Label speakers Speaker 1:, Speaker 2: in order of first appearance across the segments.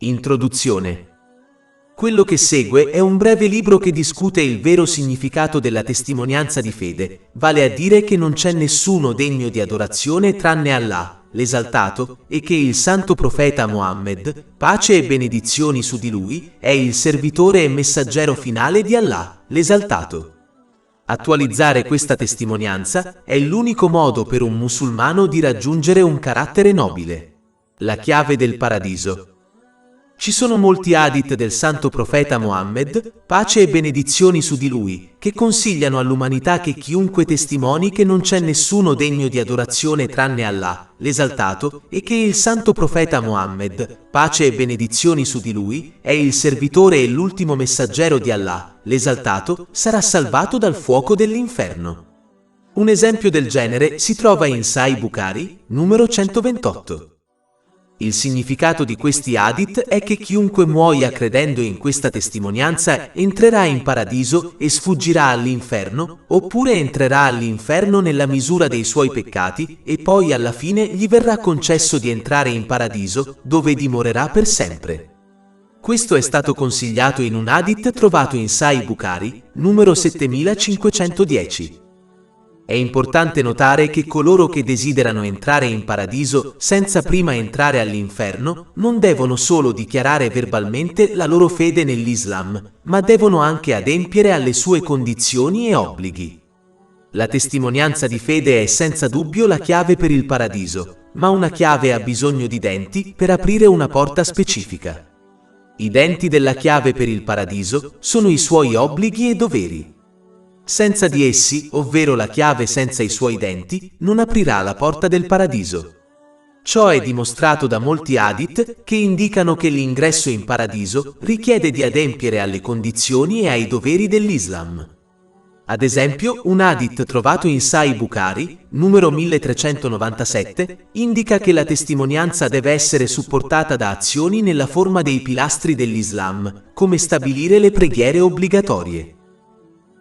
Speaker 1: Introduzione. Quello che segue è un breve libro che discute il vero significato della testimonianza di fede, vale a dire che non c'è nessuno degno di adorazione tranne Allah, l'esaltato, e che il santo profeta Muhammad, pace e benedizioni su di lui, è il servitore e messaggero finale di Allah, l'esaltato. Attualizzare questa testimonianza è l'unico modo per un musulmano di raggiungere un carattere nobile. La chiave del paradiso. Ci sono molti hadith del santo profeta Muhammad, pace e benedizioni su di lui, che consigliano all'umanità che chiunque testimoni che non c'è nessuno degno di adorazione tranne Allah, l'esaltato, e che il santo profeta Muhammad, pace e benedizioni su di lui, è il servitore e l'ultimo messaggero di Allah, l'esaltato, sarà salvato dal fuoco dell'inferno. Un esempio del genere si trova in Sahih Bukhari, numero 128. Il significato di questi hadith è che chiunque muoia credendo in questa testimonianza entrerà in paradiso e sfuggirà all'inferno, oppure entrerà all'inferno nella misura dei suoi peccati e poi alla fine gli verrà concesso di entrare in paradiso, dove dimorerà per sempre. Questo è stato consigliato in un hadith trovato in Sahih Bukhari, numero 7510. È importante notare che coloro che desiderano entrare in paradiso senza prima entrare all'inferno non devono solo dichiarare verbalmente la loro fede nell'Islam, ma devono anche adempiere alle sue condizioni e obblighi. La testimonianza di fede è senza dubbio la chiave per il paradiso, ma una chiave ha bisogno di denti per aprire una porta specifica. I denti della chiave per il paradiso sono i suoi obblighi e doveri. Senza di essi, ovvero la chiave senza i suoi denti, non aprirà la porta del paradiso. Ciò è dimostrato da molti hadith che indicano che l'ingresso in paradiso richiede di adempiere alle condizioni e ai doveri dell'Islam. Ad esempio, un hadith trovato in Sahih Bukhari, numero 1397, indica che la testimonianza deve essere supportata da azioni nella forma dei pilastri dell'Islam, come stabilire le preghiere obbligatorie.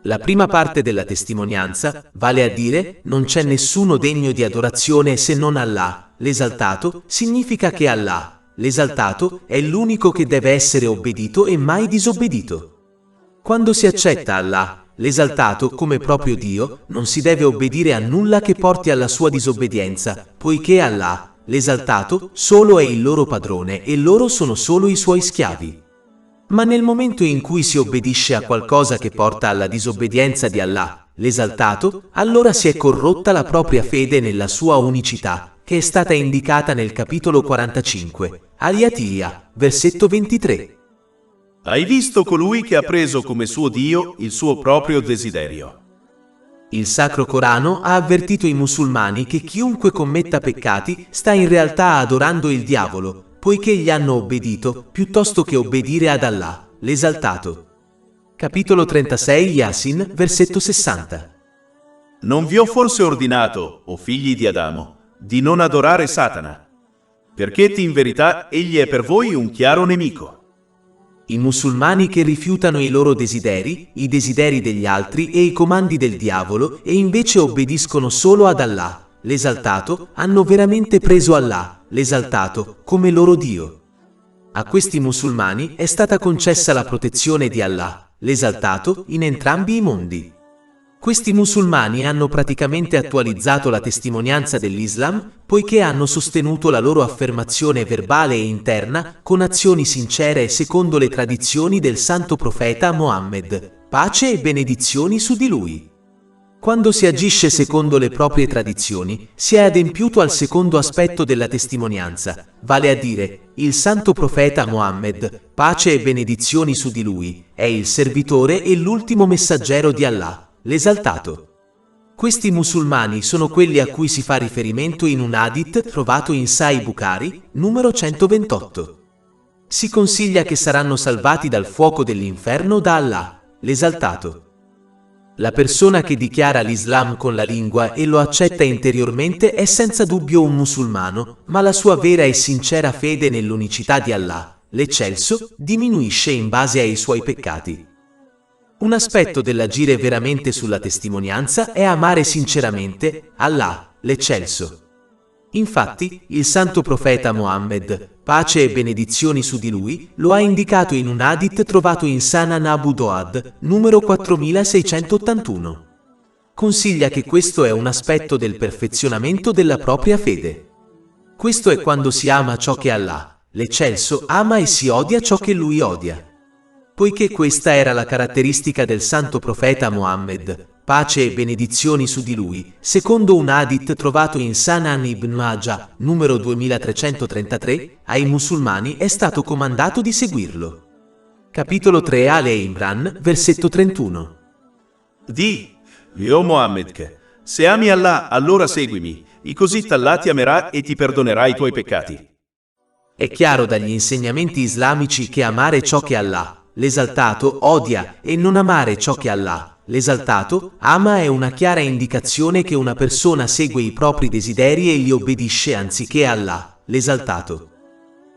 Speaker 1: La prima parte della testimonianza, vale a dire, non c'è nessuno degno di adorazione se non Allah, l'esaltato, significa che Allah, l'esaltato, è l'unico che deve essere obbedito e mai disobbedito. Quando si accetta Allah, l'esaltato, come proprio Dio, non si deve obbedire a nulla che porti alla sua disobbedienza, poiché Allah, l'esaltato, solo è il loro padrone e loro sono solo i suoi schiavi. Ma nel momento in cui si obbedisce a qualcosa che porta alla disobbedienza di Allah, l'esaltato, allora si è corrotta la propria fede nella sua unicità, che è stata indicata nel capitolo 45, Al-Yatiyah, versetto 23.
Speaker 2: Hai visto colui che ha preso come suo Dio il suo proprio desiderio.
Speaker 1: Il Sacro Corano ha avvertito i musulmani che chiunque commetta peccati sta in realtà adorando il diavolo, poiché gli hanno obbedito, piuttosto che obbedire ad Allah, l'esaltato. Capitolo 36 Yasin, versetto 60.
Speaker 2: Non vi ho forse ordinato, o figli di Adamo, di non adorare Satana, perché in verità egli è per voi un chiaro nemico.
Speaker 1: I musulmani che rifiutano i loro desideri, i desideri degli altri e i comandi del diavolo e invece obbediscono solo ad Allah, l'esaltato, hanno veramente preso Allah, l'esaltato, come loro Dio. A questi musulmani è stata concessa la protezione di Allah, l'esaltato, in entrambi i mondi. Questi musulmani hanno praticamente attualizzato la testimonianza dell'Islam, poiché hanno sostenuto la loro affermazione verbale e interna con azioni sincere secondo le tradizioni del santo profeta Muhammad, pace e benedizioni su di lui. Quando si agisce secondo le proprie tradizioni, si è adempiuto al secondo aspetto della testimonianza, vale a dire, il santo profeta Muhammad, pace e benedizioni su di lui, è il servitore e l'ultimo messaggero di Allah, l'esaltato. Questi musulmani sono quelli a cui si fa riferimento in un hadith trovato in Sahih Bukhari, numero 128. Si consiglia che saranno salvati dal fuoco dell'inferno da Allah, l'esaltato. La persona che dichiara l'Islam con la lingua e lo accetta interiormente è senza dubbio un musulmano, ma la sua vera e sincera fede nell'unicità di Allah, l'eccelso, diminuisce in base ai suoi peccati. Un aspetto dell'agire veramente sulla testimonianza è amare sinceramente Allah, l'eccelso. Infatti, il santo profeta Mohammed, pace e benedizioni su di lui, lo ha indicato in un hadith trovato in Sunan Abu Dawud, numero 4681. Consiglia che questo è un aspetto del perfezionamento della propria fede. Questo è quando si ama ciò che Allah, l'Eccelso, ama e si odia ciò che lui odia. Poiché questa era la caratteristica del santo profeta Mohammed, pace e benedizioni su di lui, secondo un hadith trovato in Sunan Ibn Majah, numero 2333, ai musulmani è stato comandato di seguirlo. Capitolo 3 Ale Imran, versetto 31.
Speaker 2: Di, o Mohammed, che se ami Allah, allora seguimi, così Allah ti amerà e ti perdonerà i tuoi peccati.
Speaker 1: È chiaro dagli insegnamenti islamici che amare ciò che Allah, l'esaltato, odia e non amare ciò che Allah, l'esaltato, ama è una chiara indicazione che una persona segue i propri desideri e gli obbedisce anziché Allah, l'esaltato.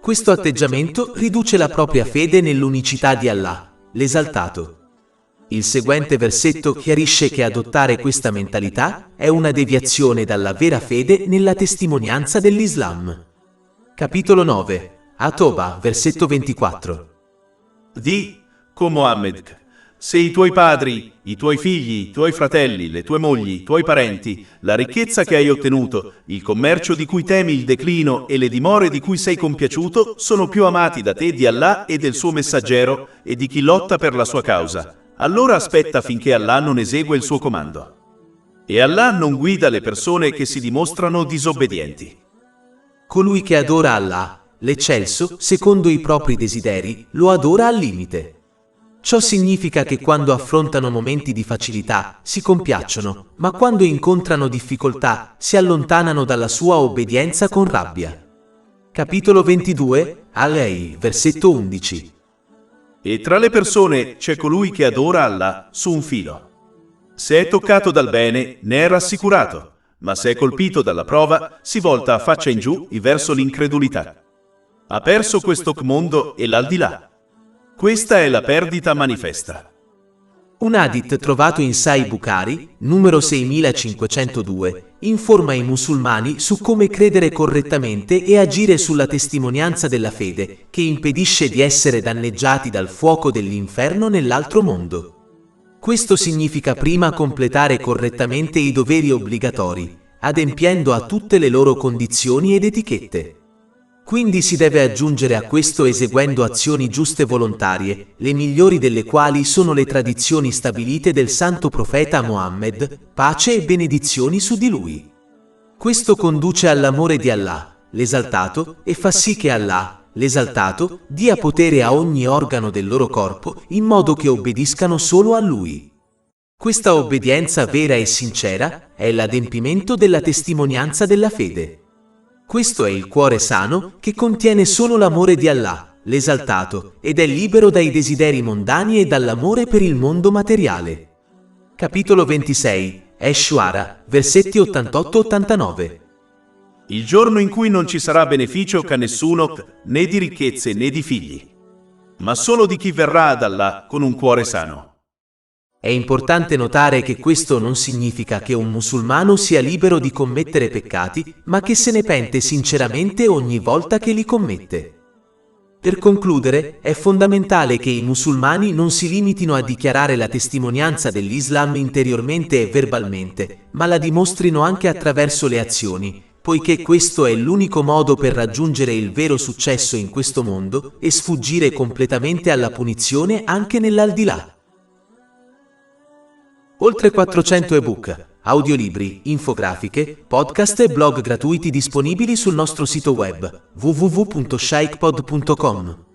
Speaker 1: Questo atteggiamento riduce la propria fede nell'unicità di Allah, l'esaltato. Il seguente versetto chiarisce che adottare questa mentalità è una deviazione dalla vera fede nella testimonianza dell'Islam. Capitolo 9. At-Toba, versetto 24.
Speaker 2: Di, con Mohammed, se i tuoi padri, i tuoi figli, i tuoi fratelli, le tue mogli, i tuoi parenti, la ricchezza che hai ottenuto, il commercio di cui temi il declino e le dimore di cui sei compiaciuto sono più amati da te di Allah e del suo messaggero e di chi lotta per la sua causa, allora aspetta finché Allah non esegue il suo comando. E Allah non guida le persone che si dimostrano disobbedienti.
Speaker 1: Colui che adora Allah, l'Eccelso, secondo i propri desideri, lo adora al limite. Ciò significa che quando affrontano momenti di facilità, si compiacciono, ma quando incontrano difficoltà, si allontanano dalla sua obbedienza con rabbia. Capitolo 22, Al-Lei, versetto 11.
Speaker 2: E tra le persone c'è colui che adora Allah su un filo. Se è toccato dal bene, ne è rassicurato, ma se è colpito dalla prova, si volta a faccia in giù verso l'incredulità. Ha perso questo mondo e l'aldilà. Questa è la perdita manifesta.
Speaker 1: Un hadith trovato in Sahih Bukhari, numero 6502, informa i musulmani su come credere correttamente e agire sulla testimonianza della fede, che impedisce di essere danneggiati dal fuoco dell'inferno nell'altro mondo. Questo significa prima completare correttamente i doveri obbligatori, adempiendo a tutte le loro condizioni ed etichette. Quindi si deve aggiungere a questo eseguendo azioni giuste volontarie, le migliori delle quali sono le tradizioni stabilite del santo profeta Mohammed, pace e benedizioni su di lui. Questo conduce all'amore di Allah, l'esaltato, e fa sì che Allah, l'esaltato, dia potere a ogni organo del loro corpo in modo che obbediscano solo a lui. Questa obbedienza vera e sincera è l'adempimento della testimonianza della fede. Questo è il cuore sano che contiene solo l'amore di Allah, l'esaltato, ed è libero dai desideri mondani e dall'amore per il mondo materiale. Capitolo 26, Ash-Shu'ara, versetti 88-89.
Speaker 2: Il giorno in cui non ci sarà beneficio a nessuno, né di ricchezze né di figli, ma solo di chi verrà ad Allah con un cuore sano.
Speaker 1: È importante notare che questo non significa che un musulmano sia libero di commettere peccati, ma che se ne pente sinceramente ogni volta che li commette. Per concludere, è fondamentale che i musulmani non si limitino a dichiarare la testimonianza dell'Islam interiormente e verbalmente, ma la dimostrino anche attraverso le azioni, poiché questo è l'unico modo per raggiungere il vero successo in questo mondo e sfuggire completamente alla punizione anche nell'aldilà. Oltre 400 ebook, audiolibri, infografiche, podcast e blog gratuiti disponibili sul nostro sito web www.shaykhpod.com.